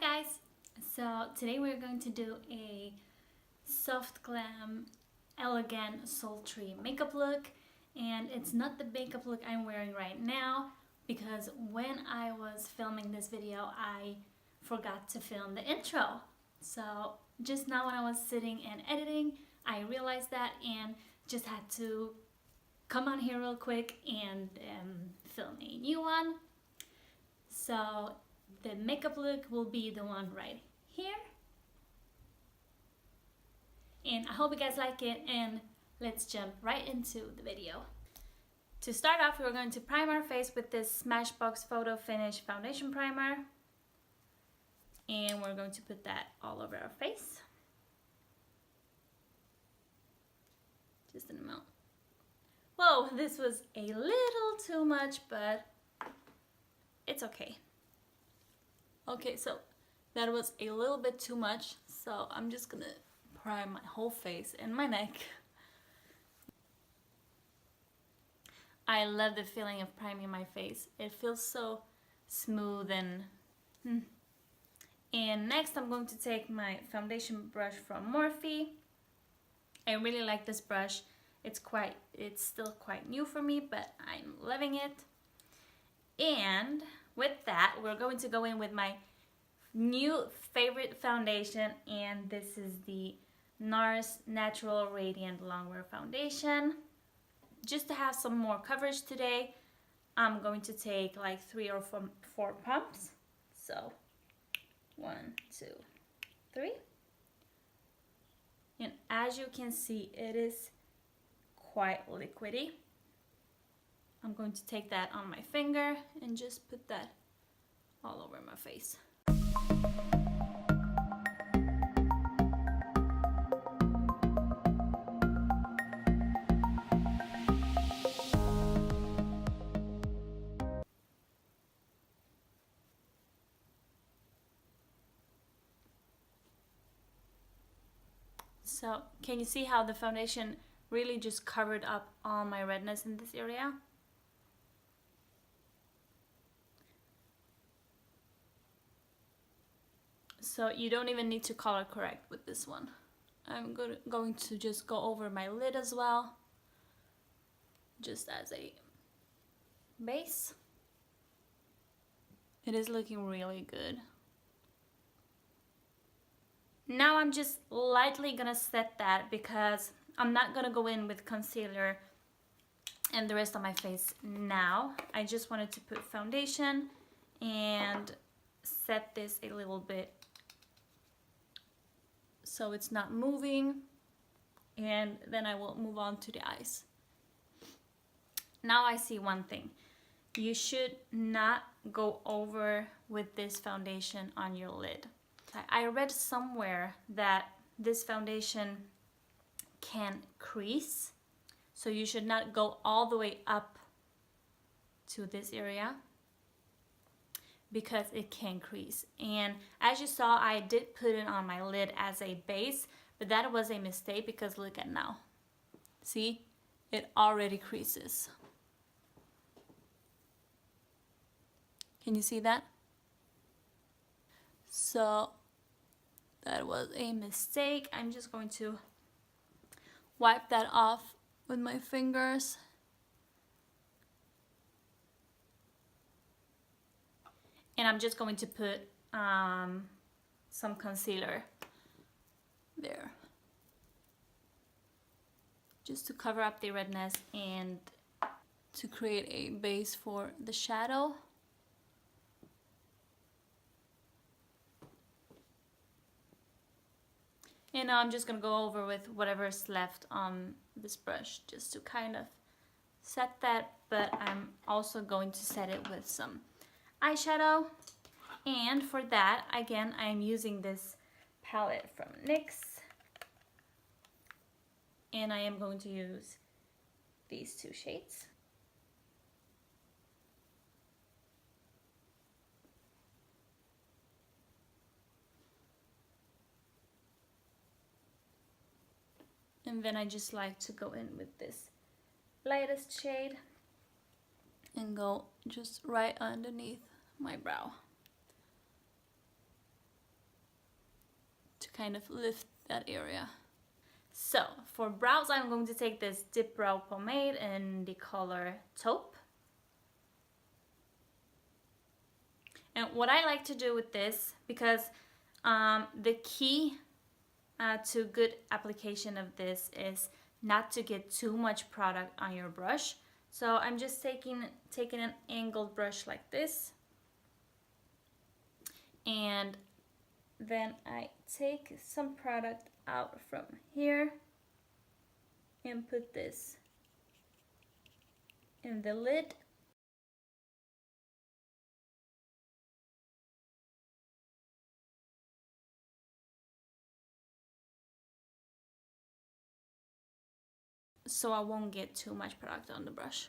guys! So today we're going to do a soft glam elegant sultry makeup look, and it's not the makeup look I'm wearing right now because when I was filming this video I forgot to film the intro. So just now when I was sitting and editing I realized that and just had to come on here real quick and film a new one. So the makeup look will be the one right here. And I hope you guys like it, and let's jump right into the video. To start off, we're going to prime our face with this Smashbox Photo Finish Foundation Primer. And we're going to put that all over our face. Just an amount. Whoa, this was a little too much, but it's okay. Okay, so that was a little bit too much, so I'm just gonna prime my whole face and my neck. I love the feeling of priming my face. It feels so smooth and next I'm going to take my foundation brush from Morphe. I really like this brush. It's still quite new for me, but I'm loving it. And with that, we're going to go in with my new favorite foundation, and this is the NARS Natural Radiant Longwear Foundation. Just to have some more coverage today, I'm going to take like 3 or 4 pumps. So 1, 2, 3. And as you can see, it is quite liquidy. I'm going to take that on my finger and just put that all over my face. So, can you see how the foundation really just covered up all my redness in this area? So you don't even need to color correct with this one. I'm going to just go over my lid as well, just as a base. It is looking really good. Now I'm just lightly gonna set that because I'm not gonna go in with concealer and the rest of my face now. I just wanted to put foundation and set this a little bit so it's not moving, and then I will move on to the eyes. Now I see one thing. You should not go over with this foundation on your lid. I read somewhere that this foundation can crease, so you should not go all the way up to this area because it can crease. And as you saw, I did put it on my lid as a base, but that was a mistake because look at now. See, it already creases. Can you see that? So that was a mistake. I'm just going to wipe that off with my fingers. And I'm just going to put some concealer there, just to cover up the redness and to create a base for the shadow. And now I'm just gonna go over with whatever's left on this brush just to kind of set that, but I'm also going to set it with some eyeshadow. And for that, again, I'm using this palette from NYX, and I am going to use these 2 shades. And then I just like to go in with this lightest shade and go just right underneath my brow. kind of lift that area. So for brows, I'm going to take this Dip Brow Pomade in the color Taupe. And what I like to do with this, because the key to good application of this is not to get too much product on your brush. So I'm just taking an angled brush like this, and then I take some product out from here and put this in the lid. So I won't get too much product on the brush.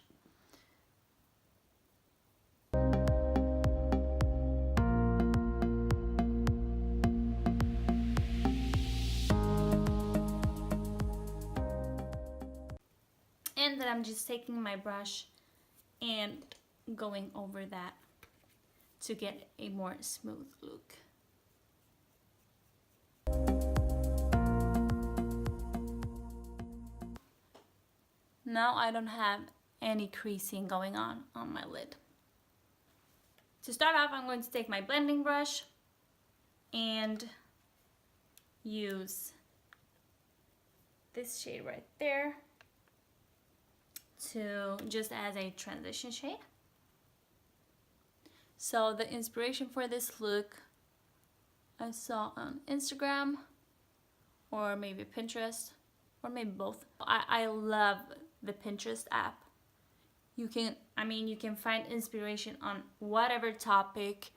And then I'm just taking my brush and going over that to get a more smooth look. Now I don't have any creasing going on my lid. To start off, I'm going to take my blending brush and use this shade right there to just as a transition shade. So the inspiration for this look I saw on Instagram or maybe Pinterest or maybe both. I love the Pinterest app. You can find inspiration on whatever topic.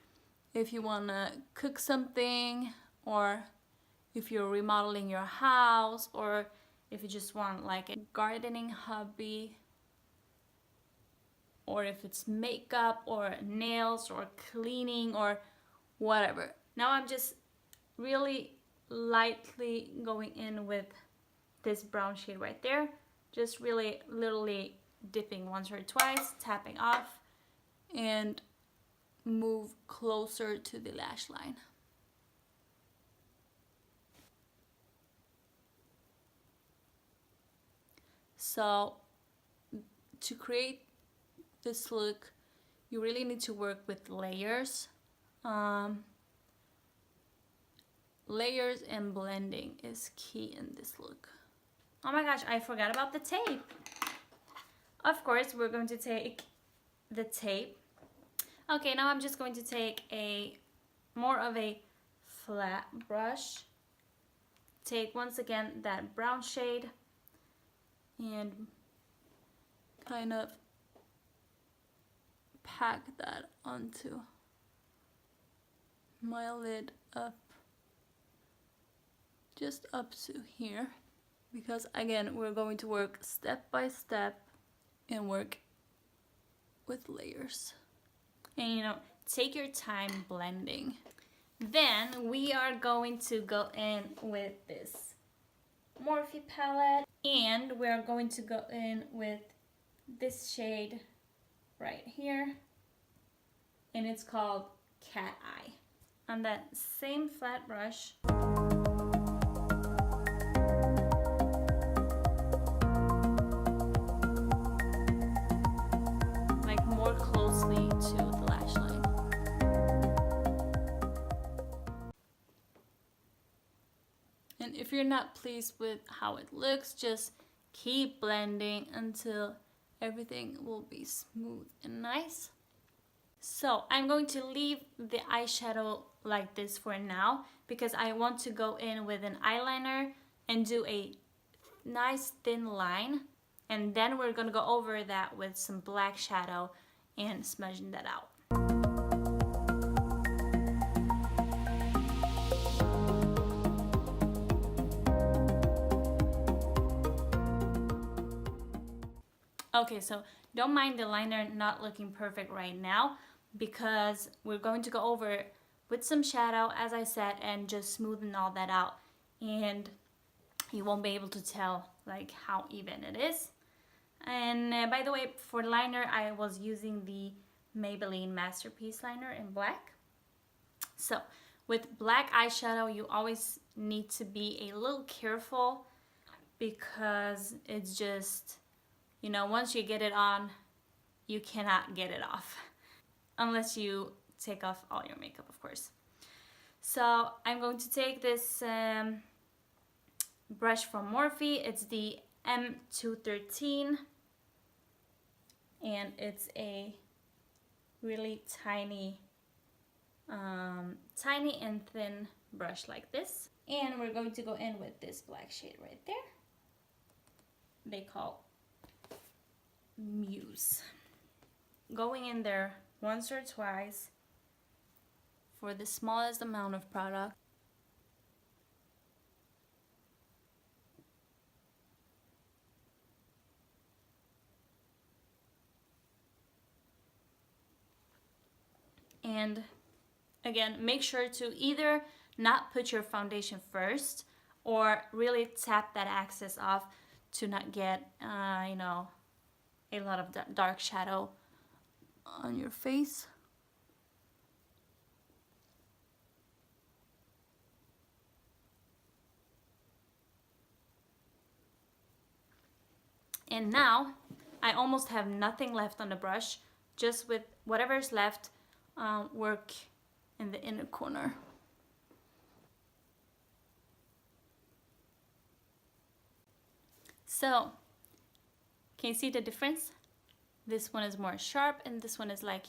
If you want to cook something, or if you're remodeling your house, or if you just want like a gardening hobby, or if it's makeup or nails or cleaning or whatever. Now I'm just really lightly going in with this brown shade right there, just really literally dipping once or twice, tapping off, and move closer to the lash line. So to create this look, you really need to work with layers. Layers and blending is key in this look. Oh my gosh, I forgot about the tape. Of course, we're going to take the tape. Okay, now I'm just going to take more of a flat brush. Take once again that brown shade and kind of pack that onto my lid up, just up to here, because again we're going to work step by step and work with layers. And take your time blending. Then we are going to go in with this Morphe palette, and we're going to go in with this shade right here, and it's called Cat Eye. On that same flat brush, like more closely to the lash line. And if you're not pleased with how it looks, just keep blending until everything will be smooth and nice. So I'm going to leave the eyeshadow like this for now, because I want to go in with an eyeliner and do a nice thin line, and then we're going to go over that with some black shadow and smudging that out. Okay, so don't mind the liner not looking perfect right now, because we're going to go over it with some shadow, as I said, and just smoothen all that out, and you won't be able to tell like how even it is. And by the way, for liner, I was using the Maybelline Masterpiece liner in black. So With black eyeshadow, you always need to be a little careful because it's just, you know, once you get it on, you cannot get it off. Unless you take off all your makeup, of course. So I'm going to take this brush from Morphe. It's the M213. And it's a really tiny and thin brush like this. And we're going to go in with this black shade right there. They call Muse. Going in there once or twice for the smallest amount of product. And again, make sure to either not put your foundation first or really tap that excess off to not get, you know, a lot of dark shadow on your face. And now I almost have nothing left on the brush, just with whatever's left, work in the inner corner. So, can you see the difference? This one is more sharp and this one is like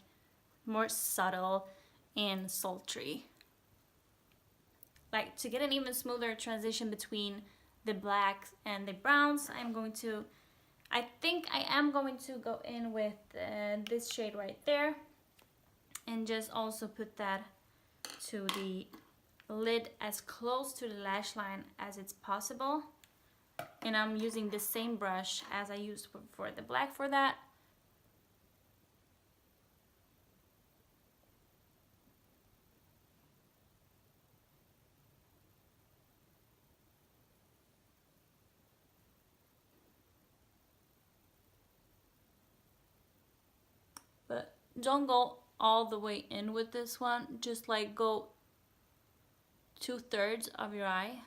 more subtle and sultry. Like, to get an even smoother transition between the blacks and the browns, I think I am going to go in with this shade right there and just also put that to the lid as close to the lash line as it's possible. And I'm using the same brush as I used for the black for that. But don't go all the way in with this one, just like go 2/3 of your eye.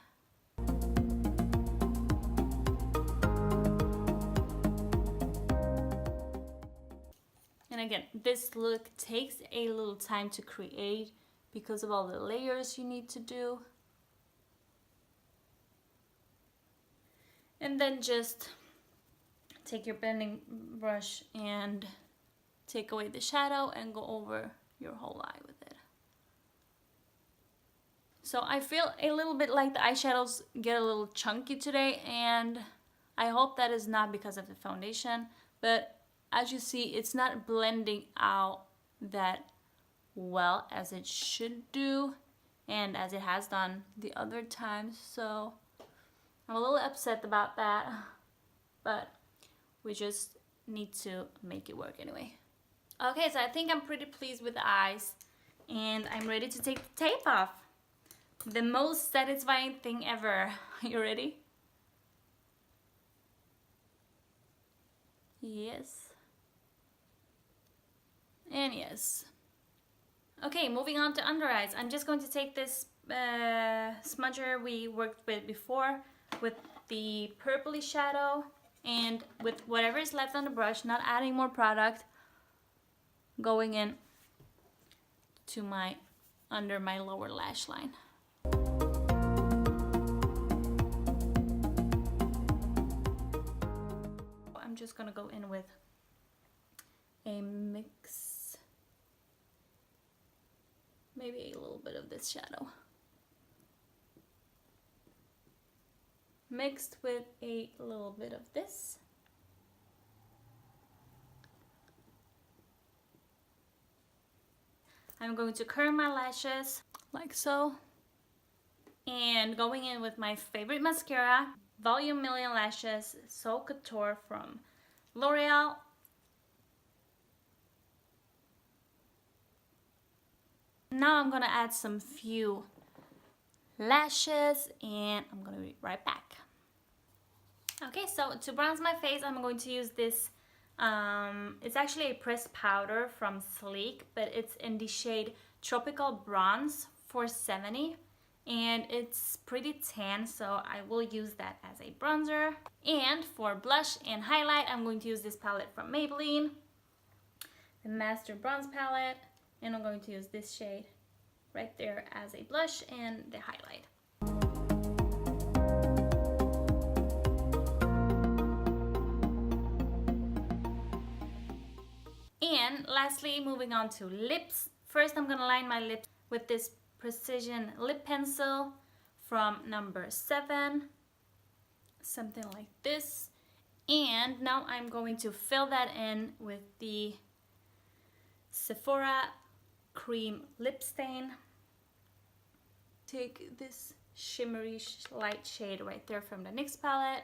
And again, this look takes a little time to create because of all the layers you need to do. And then just take your blending brush and take away the shadow and go over your whole eye with it. So I feel a little bit like the eyeshadows get a little chunky today, and I hope that is not because of the foundation, but as you see, it's not blending out that well as it should do and as it has done the other times. So I'm a little upset about that, but we just need to make it work anyway. Okay, so I think I'm pretty pleased with the eyes, and I'm ready to take the tape off. The most satisfying thing ever. You ready? Yes. And yes. Okay, moving on to under eyes. I'm just going to take this smudger we worked with before with the purpley shadow and with whatever is left on the brush, not adding more product, going in to under my lower lash line. I'm just gonna go in with a mix, maybe a little bit of this shadow, mixed with a little bit of this. I'm going to curl my lashes like so, and going in with my favorite mascara, Volume Million Lashes So Couture from L'Oreal. Now I'm gonna add some few lashes and I'm gonna be right back. Okay, so to bronze my face, I'm going to use this, it's actually a pressed powder from Sleek, but it's in the shade Tropical Bronze 470, and it's pretty tan, so I will use that as a bronzer. And for blush and highlight, I'm going to use this palette from Maybelline, the Master Bronze palette, and I'm going to use this shade right there as a blush and the highlight. And lastly, moving on to lips. First, I'm gonna line my lips with this Precision lip pencil from number 7, something like this. And now I'm going to fill that in with the Sephora Cream Lip Stain. Take this shimmery light shade right there from the NYX palette.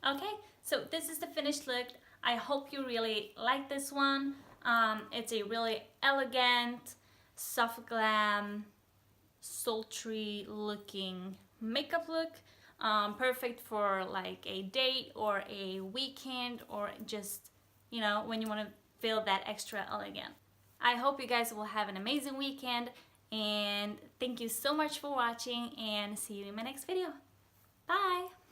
Okay, so this is the finished look. I hope you really like this one. It's a really elegant, soft glam, sultry looking makeup look. Perfect for like a date or a weekend, or just, you know, when you want to feel that extra elegant. I hope you guys will have an amazing weekend, and thank you so much for watching, and see you in my next video. Bye!